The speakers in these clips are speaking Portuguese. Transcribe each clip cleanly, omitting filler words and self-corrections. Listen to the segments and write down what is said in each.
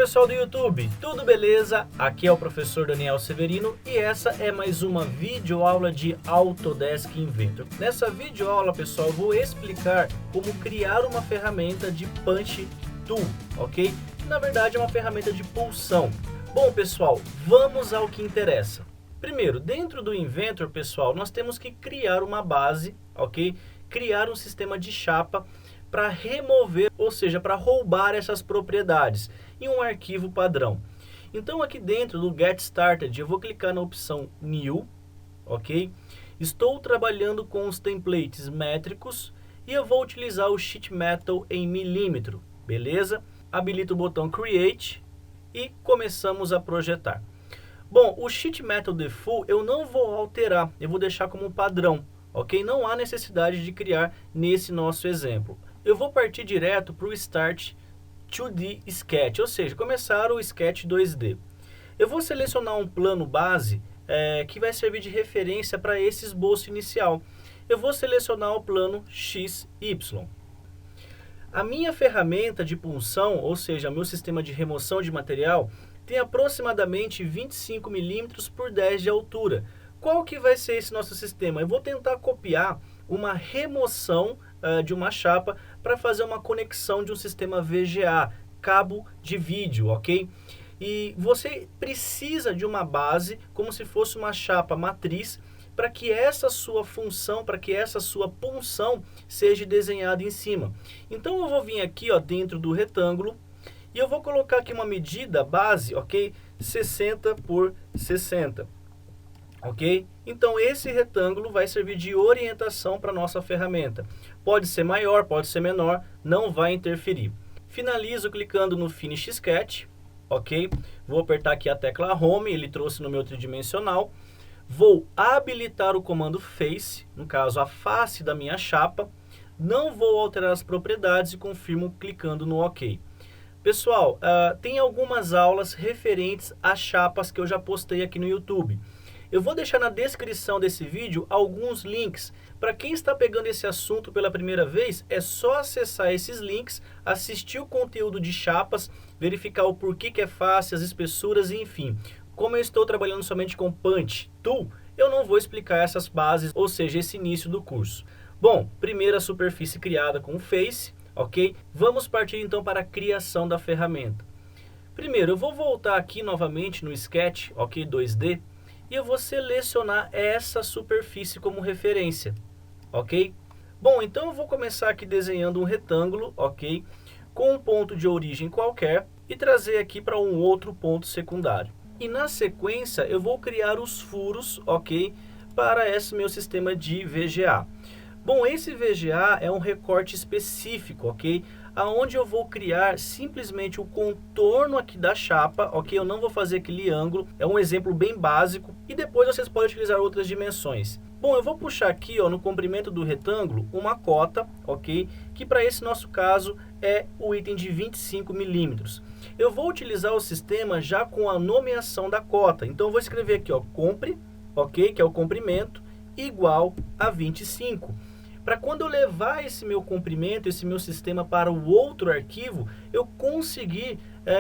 pessoal do YouTube, tudo beleza? Aqui é o professor Daniel Severino e essa é mais uma videoaula de Autodesk Inventor. Nessa videoaula, pessoal, eu vou explicar como criar uma ferramenta de Punch Tool, ok? Na verdade é uma ferramenta de pulsão. Bom, pessoal, vamos ao que interessa. Primeiro, dentro do Inventor, pessoal, nós temos que criar uma base, ok? Criar um sistema de chapa para remover, ou seja, para roubar essas propriedades em um arquivo padrão. Então aqui dentro do Get Started eu vou clicar na opção New, ok? Estou trabalhando com os templates métricos e eu vou utilizar o Sheet Metal em milímetro, beleza? Habilito o botão Create e começamos a projetar. Bom, o Sheet Metal Default eu não vou alterar, eu vou deixar como padrão, ok? Não há necessidade de criar nesse nosso exemplo. Eu vou partir direto para o Start 2D Sketch, ou seja, começar o Sketch 2D. Eu vou selecionar um plano base que vai servir de referência para esse esboço inicial. Eu vou selecionar o plano XY. A minha ferramenta de punção, ou seja, meu sistema de remoção de material, tem aproximadamente 25 mm por 10 de altura. Qual que vai ser esse nosso sistema? Eu vou tentar copiar uma remoção de uma chapa para fazer uma conexão de um sistema VGA, cabo de vídeo, ok? E você precisa de uma base, como se fosse uma chapa matriz, para que essa sua função, para que essa sua punção seja desenhada em cima. Então eu vou vir aqui, ó, dentro do retângulo, e eu vou colocar aqui uma medida base, ok? 60 por 60. Ok? Então esse retângulo vai servir de orientação para a nossa ferramenta. Pode ser maior, pode ser menor, não vai interferir. Finalizo clicando no Finish Sketch, ok? Vou apertar aqui a tecla Home, ele trouxe no meu tridimensional. Vou habilitar o comando Face, no caso a face da minha chapa. Não vou alterar as propriedades e confirmo clicando no OK. Pessoal, tem algumas aulas referentes a chapas que eu já postei aqui no YouTube. Eu vou deixar na descrição desse vídeo alguns links. Para quem está pegando esse assunto pela primeira vez, é só acessar esses links, assistir o conteúdo de chapas, verificar o porquê que é fácil, as espessuras e enfim. Como eu estou trabalhando somente com Punch Tool, eu não vou explicar essas bases, ou seja, esse início do curso. Bom, primeira superfície criada com o Face, ok? Vamos partir então para a criação da ferramenta. Primeiro, eu vou voltar aqui novamente no Sketch, ok, 2D, e eu vou selecionar essa superfície como referência, ok? Bom, então eu vou começar aqui desenhando um retângulo, ok? Com um ponto de origem qualquer e trazer aqui para um outro ponto secundário. E na sequência eu vou criar os furos, ok? Para esse meu sistema de VGA. Bom, esse VGA é um recorte específico, ok? Aonde eu vou criar simplesmente o contorno aqui da chapa, ok? Eu não vou fazer aquele ângulo, é um exemplo bem básico e depois vocês podem utilizar outras dimensões. Bom, eu vou puxar aqui, ó, no comprimento do retângulo, uma cota, ok? Que para esse nosso caso é o item de 25 milímetros. Eu vou utilizar o sistema já com a nomeação da cota, então eu vou escrever aqui, ó, compre, ok? Que é o comprimento, igual a 25. Para quando eu levar esse meu comprimento, esse meu sistema para o outro arquivo, eu conseguir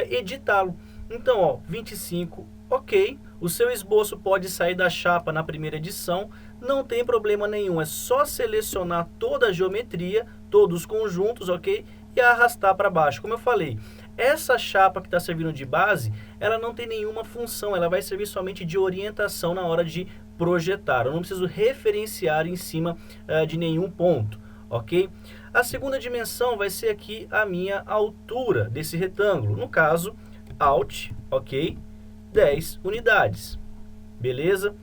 editá-lo. Então, ó, 25, ok. O seu esboço pode sair da chapa na primeira edição, não tem problema nenhum. É só selecionar toda a geometria, todos os conjuntos, ok? E arrastar para baixo. Como eu falei, essa chapa que está servindo de base, ela não tem nenhuma função, ela vai servir somente de orientação na hora de projetar. Eu não preciso referenciar em cima de nenhum ponto, ok? A segunda dimensão vai ser aqui a minha altura desse retângulo, no caso, Alt, ok? 10 unidades, beleza?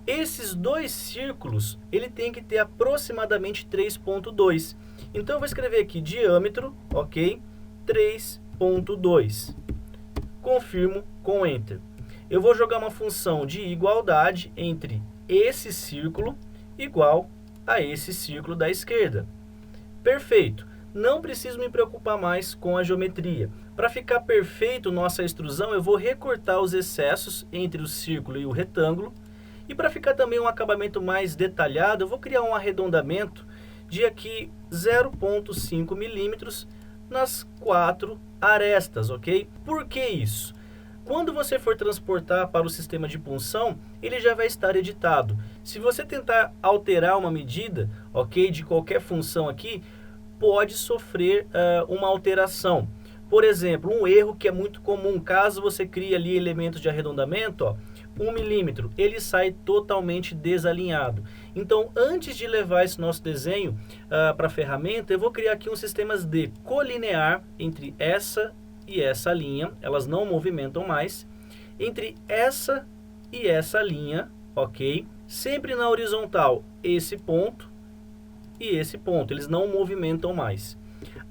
Esses dois círculos, ele tem que ter aproximadamente 3.2. Então eu vou escrever aqui diâmetro, ok? 3.2. Confirmo com Enter. Eu vou jogar uma função de igualdade entre esse círculo igual a esse círculo da esquerda. Perfeito. Não preciso me preocupar mais com a geometria. Para ficar perfeito nossa extrusão, eu vou recortar os excessos entre o círculo e o retângulo. E para ficar também um acabamento mais detalhado, eu vou criar um arredondamento de aqui 0,5 milímetros nas 4 arestas, ok? Por que isso? Quando você for transportar para o sistema de punção, ele já vai estar editado. Se você tentar alterar uma medida, ok, de qualquer função aqui, pode sofrer uma alteração. Por exemplo, um erro que é muito comum, caso você crie ali elementos de arredondamento, ó, 1 milímetro, ele sai totalmente desalinhado. Então, antes de levar esse nosso desenho para a ferramenta, eu vou criar aqui um sistema de colinear entre essa e essa linha, elas não movimentam mais, entre essa e essa linha, ok? Sempre na horizontal, esse ponto e esse ponto, eles não movimentam mais.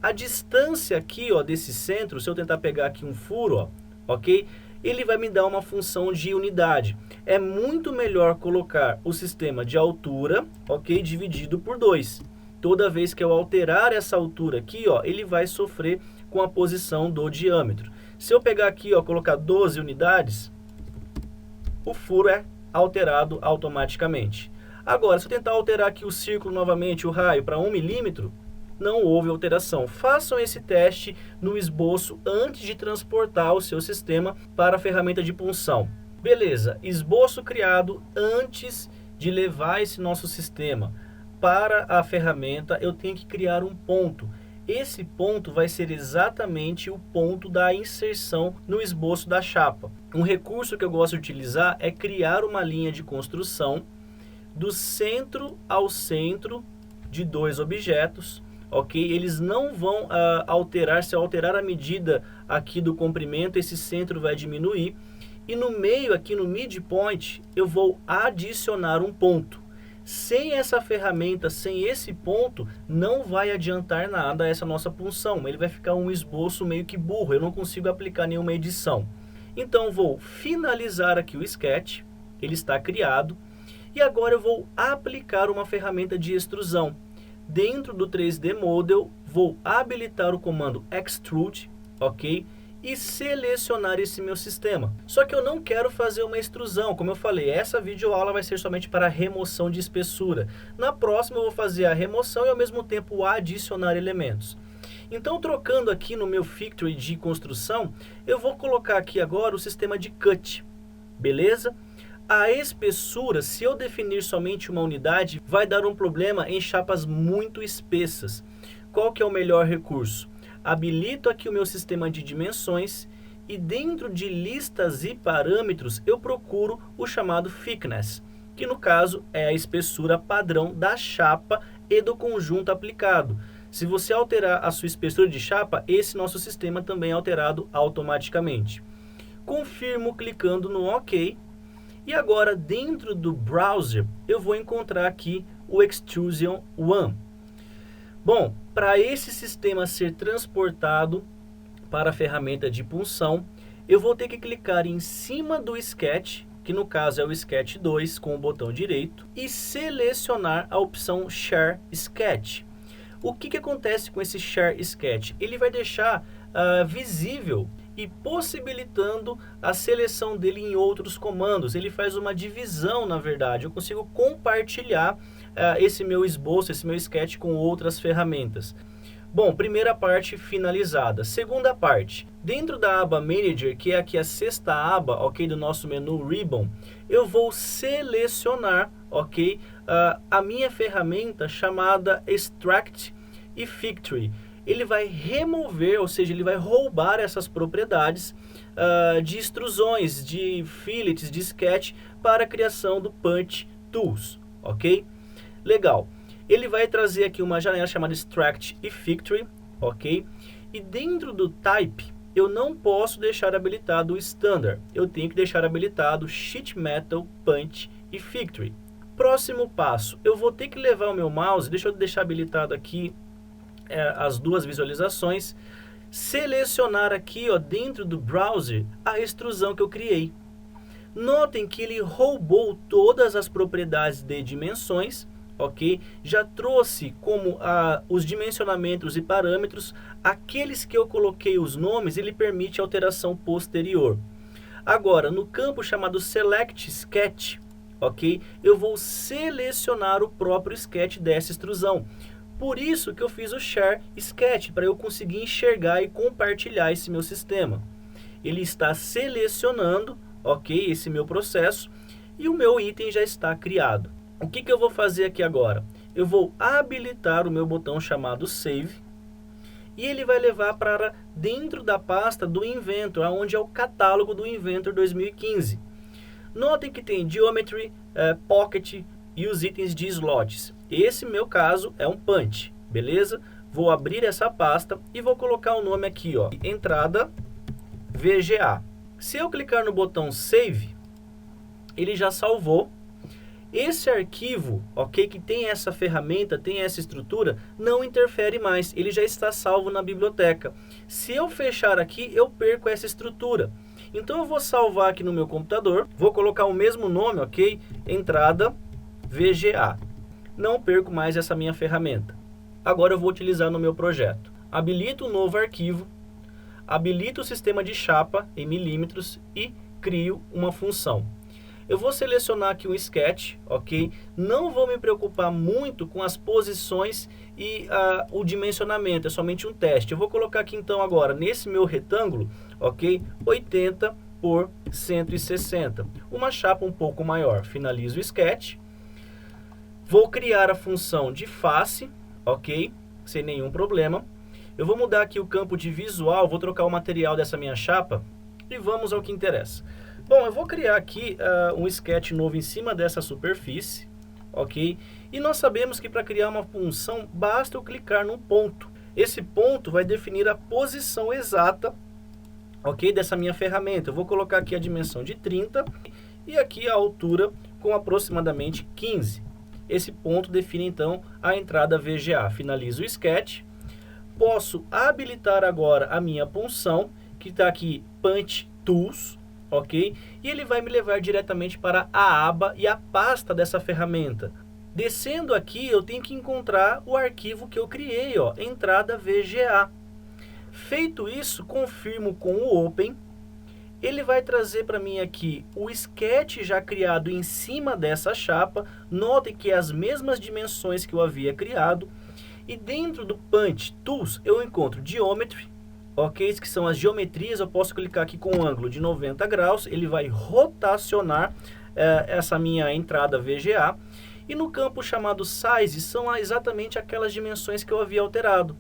A distância aqui, ó, desse centro, se eu tentar pegar aqui um furo, ó, ok? Ele vai me dar uma função de unidade. É muito melhor colocar o sistema de altura, ok? Dividido por 2. Toda vez que eu alterar essa altura aqui, ó, ele vai sofrer com a posição do diâmetro. Se eu pegar aqui, ó, colocar 12 unidades, o furo é alterado automaticamente. Agora, se eu tentar alterar aqui o círculo novamente, o raio, para 1 milímetro, não houve alteração. Façam esse teste no esboço antes de transportar o seu sistema para a ferramenta de punção. Beleza, esboço criado antes de levar esse nosso sistema para a ferramenta, eu tenho que criar um ponto. Esse ponto vai ser exatamente o ponto da inserção no esboço da chapa. Um recurso que eu gosto de utilizar é criar uma linha de construção do centro ao centro de 2 objetos, ok? Eles não vão alterar, se eu alterar a medida aqui do comprimento, esse centro vai diminuir. E no meio, aqui no midpoint, eu vou adicionar um ponto. Sem essa ferramenta, sem esse ponto, não vai adiantar nada essa nossa punção. Ele vai ficar um esboço meio que burro, eu não consigo aplicar nenhuma edição. Então vou finalizar aqui o sketch, ele está criado. E agora eu vou aplicar uma ferramenta de extrusão. Dentro do 3D Model, vou habilitar o comando Extrude, ok? E selecionar esse meu sistema. Só que eu não quero fazer uma extrusão, como eu falei, essa videoaula vai ser somente para remoção de espessura. Na próxima eu vou fazer a remoção e ao mesmo tempo adicionar elementos. Então, trocando aqui no meu Factory de construção, eu vou colocar aqui agora o sistema de Cut, beleza? A espessura, se eu definir somente uma unidade, vai dar um problema em chapas muito espessas. Qual que é o melhor recurso? Habilito aqui o meu sistema de dimensões e dentro de listas e parâmetros eu procuro o chamado thickness, que no caso é a espessura padrão da chapa e do conjunto aplicado. Se você alterar a sua espessura de chapa, esse nosso sistema também é alterado automaticamente. Confirmo clicando no OK. E agora dentro do browser eu vou encontrar aqui o Extrusion One. Bom, para esse sistema ser transportado para a ferramenta de punção, eu vou ter que clicar em cima do sketch, que no caso é o sketch 2 com o botão direito, e selecionar a opção Share Sketch. O que acontece com esse Share Sketch? Ele vai deixar visível e possibilitando a seleção dele em outros comandos. Ele faz uma divisão, na verdade. Eu consigo compartilhar esse meu esboço, esse meu sketch com outras ferramentas. Bom, primeira parte finalizada. Segunda parte, dentro da aba Manager, que é aqui a sexta aba, ok, do nosso menu Ribbon, eu vou selecionar, ok, a minha ferramenta chamada Extract e Factory. Ele vai remover, ou seja, ele vai roubar essas propriedades de extrusões, de fillets, de sketch para a criação do Punch Tools, ok? Legal. Ele vai trazer aqui uma janela chamada Extract e Factory, ok? E dentro do Type, eu não posso deixar habilitado o Standard. Eu tenho que deixar habilitado Sheet Metal, Punch e Factory. Próximo passo, eu vou ter que levar o meu mouse, deixa eu deixar habilitado aqui as duas visualizações, selecionar aqui, ó, dentro do browser a extrusão que eu criei. Notem que ele roubou todas as propriedades de dimensões, ok? Já trouxe como os dimensionamentos e parâmetros, aqueles que eu coloquei os nomes, ele permite alteração posterior. Agora, no campo chamado Select Sketch, ok? Eu vou selecionar o próprio sketch dessa extrusão. Por isso que eu fiz o Share Sketch, para eu conseguir enxergar e compartilhar esse meu sistema. Ele está selecionando, ok, esse meu processo, e o meu item já está criado. O que eu vou fazer aqui agora? Eu vou habilitar o meu botão chamado Save, e ele vai levar para dentro da pasta do Inventor, onde é o catálogo do Inventor 2015. Notem que tem Geometry, Pocket e os itens de slots. Esse, no meu caso, é um punch, beleza? Vou abrir essa pasta e vou colocar o nome aqui, ó, entrada VGA. Se eu clicar no botão Save, ele já salvou. Esse arquivo, ok, que tem essa ferramenta, tem essa estrutura, não interfere mais, ele já está salvo na biblioteca. Se eu fechar aqui, eu perco essa estrutura. Então eu vou salvar aqui no meu computador, vou colocar o mesmo nome, ok, entrada VGA. Não perco mais essa minha ferramenta. Agora eu vou utilizar no meu projeto. Habilito um novo arquivo, habilito o sistema de chapa em milímetros e crio uma função. Eu vou selecionar aqui um sketch, ok? Não vou me preocupar muito com as posições e o dimensionamento, é somente um teste. Eu vou colocar aqui então agora, nesse meu retângulo, ok? 80 por 160. Uma chapa um pouco maior. Finalizo o sketch. Vou criar a função de face, ok? Sem nenhum problema. Eu vou mudar aqui o campo de visual, vou trocar o material dessa minha chapa e vamos ao que interessa. Bom, eu vou criar aqui um sketch novo em cima dessa superfície, ok? E nós sabemos que para criar uma função, basta eu clicar num ponto. Esse ponto vai definir a posição exata, ok, dessa minha ferramenta. Eu vou colocar aqui a dimensão de 30 e aqui a altura com aproximadamente 15. Esse ponto define então a entrada VGA. Finalizo o sketch. Posso habilitar agora a minha punção, que está aqui Punch Tools, ok? E ele vai me levar diretamente para a aba e a pasta dessa ferramenta. Descendo aqui, eu tenho que encontrar o arquivo que eu criei, ó, entrada VGA. Feito isso, confirmo com o Open. Ele vai trazer para mim aqui o sketch já criado em cima dessa chapa. Notem que é as mesmas dimensões que eu havia criado. E dentro do Punch Tools, eu encontro Geometry, ok? Que são as geometrias. Eu posso clicar aqui com um ângulo de 90 graus. Ele vai rotacionar essa minha entrada VGA. E no campo chamado Size, são exatamente aquelas dimensões que eu havia alterado.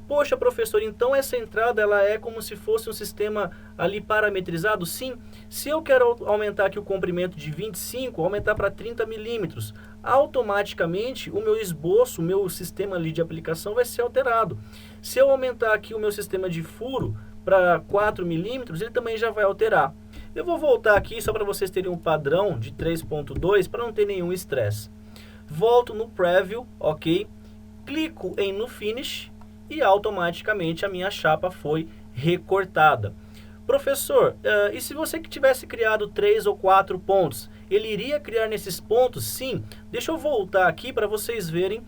Poxa, professor, então essa entrada ela é como se fosse um sistema ali parametrizado? Sim. Se eu quero aumentar aqui o comprimento de 25, aumentar para 30 milímetros, automaticamente o meu esboço, o meu sistema ali de aplicação vai ser alterado. Se eu aumentar aqui o meu sistema de furo para 4 milímetros, ele também já vai alterar. Eu vou voltar aqui só para vocês terem um padrão de 3.2 para não ter nenhum estresse. Volto no Preview, ok? Clico em no Finish e automaticamente a minha chapa foi recortada. Professor, e se você que tivesse criado 3 ou 4 pontos, ele iria criar nesses pontos? Sim. Deixa eu voltar aqui para vocês verem.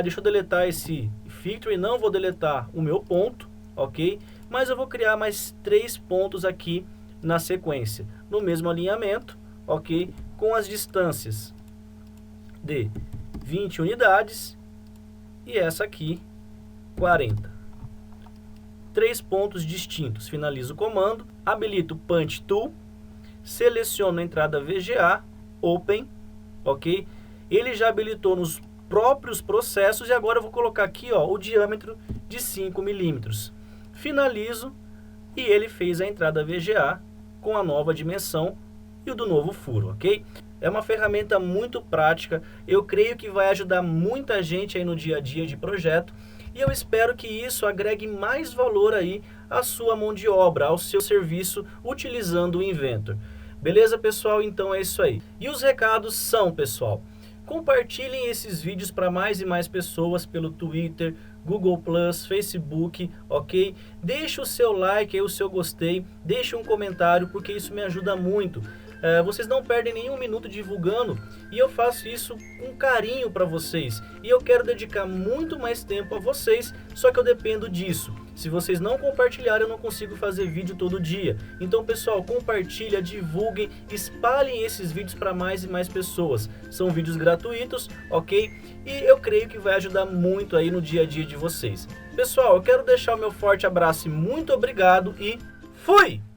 Deixa eu deletar esse Factory, não vou deletar o meu ponto, ok? Mas eu vou criar mais 3 pontos aqui na sequência, no mesmo alinhamento, ok? Com as distâncias de 20 unidades e essa aqui 40. 3 pontos distintos. Finalizo o comando, habilito o Punch Tool, seleciono a entrada VGA, Open, ok? Ele já habilitou nos próprios processos e agora eu vou colocar aqui, ó, o diâmetro de 5 milímetros. Finalizo e ele fez a entrada VGA com a nova dimensão e o do novo furo, ok? É uma ferramenta muito prática, eu creio que vai ajudar muita gente aí no dia a dia de projeto. E eu espero que isso agregue mais valor aí à sua mão de obra, ao seu serviço, utilizando o Inventor. Beleza, pessoal? Então é isso aí. E os recados são, pessoal, compartilhem esses vídeos para mais e mais pessoas pelo Twitter, Google+, Facebook, ok? Deixe o seu like, aí, o seu gostei, deixe um comentário, porque isso me ajuda muito. Vocês não perdem nenhum minuto divulgando e eu faço isso com carinho para vocês. E eu quero dedicar muito mais tempo a vocês, só que eu dependo disso. Se vocês não compartilharem, eu não consigo fazer vídeo todo dia. Então, pessoal, compartilha, divulguem, espalhem esses vídeos para mais e mais pessoas. São vídeos gratuitos, ok? E eu creio que vai ajudar muito aí no dia a dia de vocês. Pessoal, eu quero deixar o meu forte abraço e muito obrigado e fui!